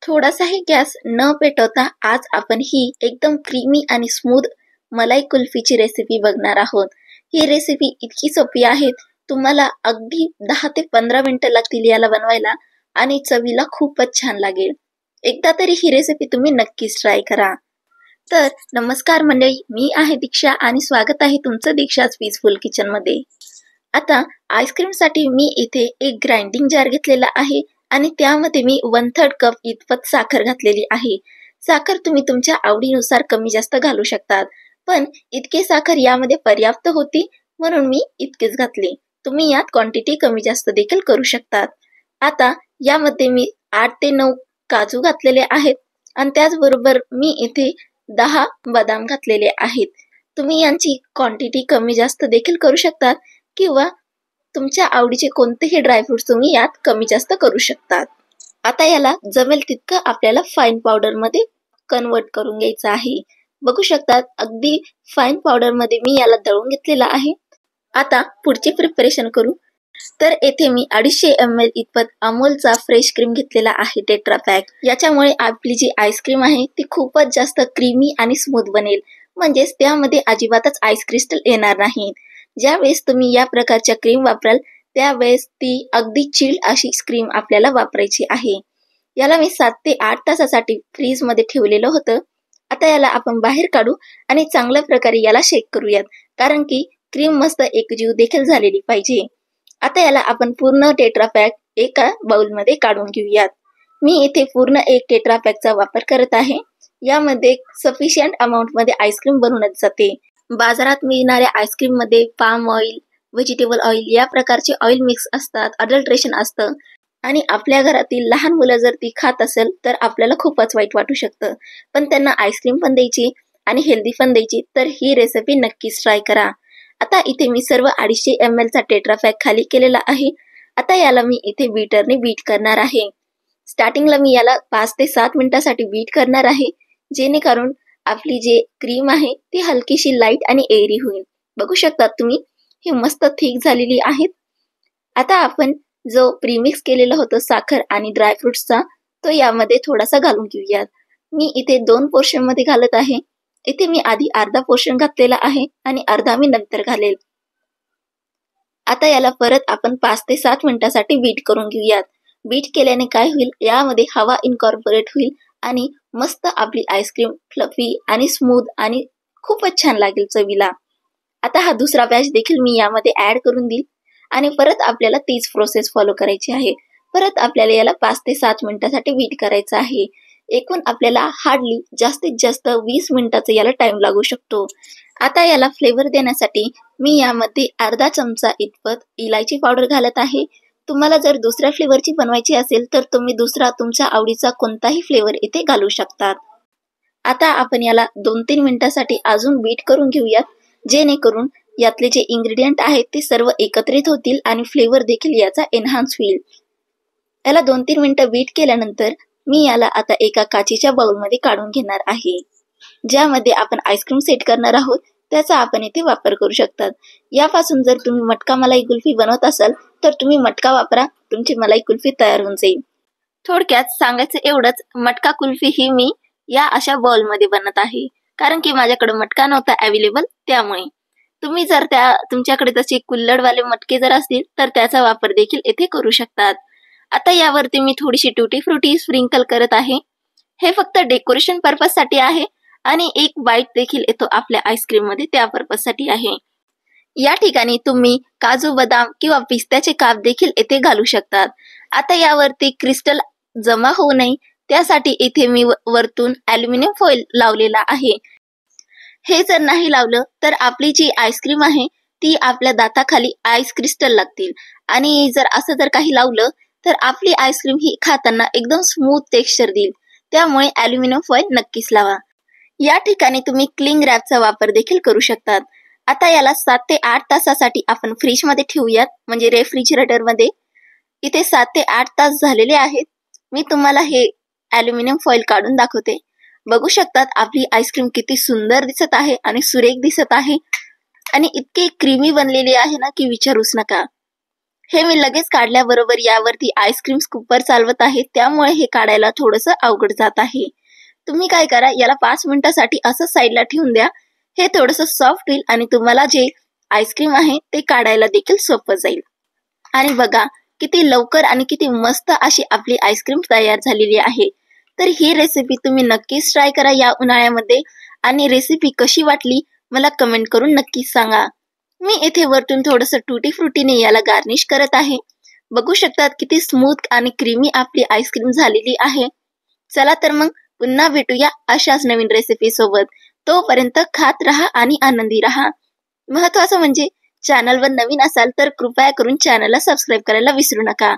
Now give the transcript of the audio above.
थोडासाही gas न पेटवता आज आपण ही एकदम क्रीमी आणि स्मूथ मलाई कुल्फीची रेसिपी बघणार आहोत। ही रेसिपी इतकी सोपी आहे, तुम्हाला अगदी 10 ते 15 मिनिटं लागतील याला बनवायला आणि चवीला खूपच छान लागेल। एकदा तरी ही रेसिपी तुम्ही नक्कीच ट्राय करा। तर नमस्कार मंडळी, मी आहे दीक्षा आणि स्वागत आहे तुमचं दीक्षाज पीसफुल किचन मध्ये। आता आईस्क्रीम साठी मी इथे एक ग्राइंडिंग जार घेतलेला आहे आणि त्यामध्ये मी 1/3 कप इतपत साखर घातलेली आहे। साखर तुम्ही तुमच्या आवडीनुसार कमी जास्त घालू शकतात, पण इतके साखर यामध्ये पर्याप्त होती म्हणून मी इतकेच घातले। तुम्ही यात क्वांटिटी कमी जास्त देखील करू शकतात। आता यामध्ये मी 8 ते 9 काजू घातलेले आहेत आणि त्याचबरोबर मी इथे 10 बदाम घातलेले आहेत। तुम्ही यांची क्वांटिटी कमी जास्त देखील करू शकतात किंवा तुमच्या आवडीचे कोणतेही ड्रायफ्रुट्स तुम्ही यात कमी जास्त करू शकतात। आता याला जमेल तितकं आपल्याला फाईन पावडर मध्ये कन्वर्ट करून घ्यायचं आहे। बघू शकतात अगदी फाईन पावडर मध्ये मी याला दळून घेतलेला आहे। आता पुढची प्रिपरेशन करू। तर येथे मी 250 ml इतपत अमूलचा फ्रेश क्रीम घेतलेला आहे टेट्रा पॅक। याच्यामुळे आपली जी आईस्क्रीम आहे ती खूपच जास्त क्रीमी आणि स्मूथ बनेल, म्हणजेच त्यामध्ये अजिबातच आईस क्रिस्टल येणार नाही। ज्यावेळेस तुम्ही या प्रकारच्या क्रीम वापराल त्यावेळेस ती अगदी चिल्ड अशी क्रीम आपल्याला वापरायची आहे। याला मी 7 ते 8 तासासाठी फ्रीज मध्ये ठेवलेलं होतं। आता याला आपण बाहेर काढू आणि चांगल्या प्रकारे याला शेक करूयात, कारण की क्रीम मस्त एकजीव देखील झालेली पाहिजे। आता याला आपण पूर्ण टेट्रा पॅक एका बाउल मध्ये काढून घेऊयात। मी इथे पूर्ण एक टेट्रा पॅकचा वापर करत आहे। यामध्ये सफिशियंट अमाउंट मध्ये आईस्क्रीम बनवण्यात जाते। बाजारात मिळणाऱ्या आईस्क्रीम मध्ये पाम ऑइल, व्हेजिटेबल ऑइल या प्रकारचे ऑइल मिक्स असतात, अडल्ट्रेशन असतं आणि आपल्या घरातील लहान मुलं जर ती खात असेल तर आपल्याला खूपच वाईट वाटू शकतं। पण त्यांना आईस्क्रीम पण द्यायची आणि हेल्दी पण द्यायची, तर ही रेसिपी नक्कीच ट्राय करा। आता इथे मी सर्व 250 ml चा टेट्रा पॅक खाली केलेला आहे। आता याला मी इथे बीटरने बीट करणार आहे। स्टार्टिंगला मी याला 5 ते 7 मिनिटांसाठी बीट करणार आहे, जेणेकरून आपली जे क्रीम आहे ती हलकीशी लाईट आणि एअरी होईल। बघू शकतात तुम्ही ही मस्त थिक झालेली आहे। आता आपण जो प्रीमिक्स केलेला होता साखर आणि ड्रायफ्रुट्सचा तो यामध्ये थोडासा घालून घेऊयात। मी इथे 2 पोर्शन मध्ये घालत आहे। इथे मी आधी अर्धा पोर्शन घातलेला आहे आणि अर्धा मी नंतर घालेल। आता याला परत आपण 5 ते 7 मिनिटांसाठी बीट करून घेऊयात। बीट केल्याने काय होईल, यामध्ये हवा इनकॉर्पोरेट होईल आणि मस्त आपली आईस्क्रीम फ्लफी आणि स्मूथ आणि खूपच छान लागेल चवीला। आता हा दुसरा बॅच देखील मी यामध्ये ऍड करून देईल आणि परत आपल्याला तीच प्रोसेस फॉलो करायची आहे। परत आपल्याला याला 5 ते 7 मिनिटांसाठी बीट करायचं आहे। एकूण आपल्याला हार्डली जास्तीत जास्त 20 मिनिटाचा याला टाइम लागू शकतो। आता याला फ्लेवर देण्यासाठी मी यामध्ये अर्धा चमचा इतपत इलायची पावडर घालत आहे। तुम्हाला जर दुसऱ्या फ्लेवरची बनवायची असेल तर तुम्ही दुसरा तुमच्या आवडीचा कोणताही फ्लेवर इथे घालू शकतात। आता आपण याला 2-3 मिनिटांसाठी अजून बीट करून घेऊयात, जेणेकरून यातले जे इंग्रेडियंट आहेत ते सर्व एकत्रित होतील आणि फ्लेवर देखील याचा एनहान्स होईल। याला 2-3 मिनिटं बीट केल्यानंतर मी याला आता एका काचेच्या बाउल मध्ये काढून घेणार आहे। ज्यामध्ये आपण आईस्क्रीम सेट करणार आहोत त्याचा आपण इथे वापर करू शकतात। यापासून जर तुम्ही मटका मलाई कुल्फी बनवत असाल तर तुम्ही मटका वापरा, तुमची मलाई कुल्फी तयार होऊन जाईल। थोडक्यात सांगायचं एवढंच, मटका कुल्फी ही मी या अशा बाउल मध्ये बनत आहे, कारण की माझ्याकडे मटका नव्हता अवेलेबल, त्यामुळे तुम्ही जर तुमच्याकडे तसे कुल्हडवाले मटके जर असतील तर त्याचा वापर देखील येथे करू शकतात। आता यावरती मी थोडीशी टुटी फ्रुटी स्प्रिंकल करत आहे। हे फक्त डेकोरेशन पर्पज साठी आहे आणि एक बाईट देखील येतो आपल्या आईस्क्रीम मध्ये, त्या पर्पज साठी आहे। या ठिकाणी तुम्ही काजू बदाम किंवा पिस्त्याचे काप देखील येथे घालू शकतात। आता यावरती क्रिस्टल जमा होऊ नये त्यासाठी इथे मी वरतून ॲल्युमिनियम फॉइल लावलेला आहे। हे जर नाही लावलं तर आपली जी आईस्क्रीम आहे ती आपल्या दाताखाली आईस क्रिस्टल लागतील आणि जर असं जर काही लावलं तर आपली आईस्क्रीम ही खाताना एकदम स्मूथ टेक्स्चर देईल। त्यामुळे ॲल्युमिनियम फॉइल नक्कीच लावा। या ठिकाणी तुम्ही क्लिंग रॅपचा वापर देखील करू शकतात। आता याला 7 ते 8 तासासाठी आपण फ्रीज मध्ये ठेवूयात, म्हणजे रेफ्रिजरेटर मध्ये। इथे 7 ते 8 तास झालेले आहेत। मी तुम्हाला हे ॲल्युमिनियम फॉइल काढून दाखवते। बघू शकतात आपली आईस्क्रीम किती सुंदर दिसत आहे आणि सुरेख दिसत आहे आणि इतकी क्रीमी बनलेली आहे ना की विचारूच नका। हे मी लगेच काढल्याबरोबर यावरती आईस्क्रीम स्कूपर चालवत आहे, त्यामुळे हे काढायला थोडंसं अवघड जात आहे. तुम्ही काय करा, याला 5 मिनिटासाठी असं साईडला ठेवून द्या. हे थोडंसं सॉफ्ट होईल आणि तुम्हाला जे आईस्क्रीम आहे ते काढायला देखील सोपं जाईल. आणि बघा किती लवकर आणि किती मस्त अशी आपली आईस्क्रीम तयार झालेली आहे. तर ही रेसिपी तुम्ही नक्कीच ट्राय करा या उन्हाळ्यामध्ये आणि रेसिपी कशी वाटली मला कमेंट करून नक्कीच सांगा. मी इथे वरतून थोडंसं टुटी फ्रुटीने याला गार्निश करत आहे. बघू शकतात किती स्मूथ आणि क्रीमी आपली आईस्क्रीम झालेली आहे. चला तर मग पुन्हा भेटूया अशाच नवीन रेसिपी सोबत. तोपर्यंत खात राहा आणि आनंदी राहा. महत्वाचं म्हणजे चॅनलवर नवीन असाल तर कृपया करून चॅनलला सबस्क्राईब करायला विसरू नका.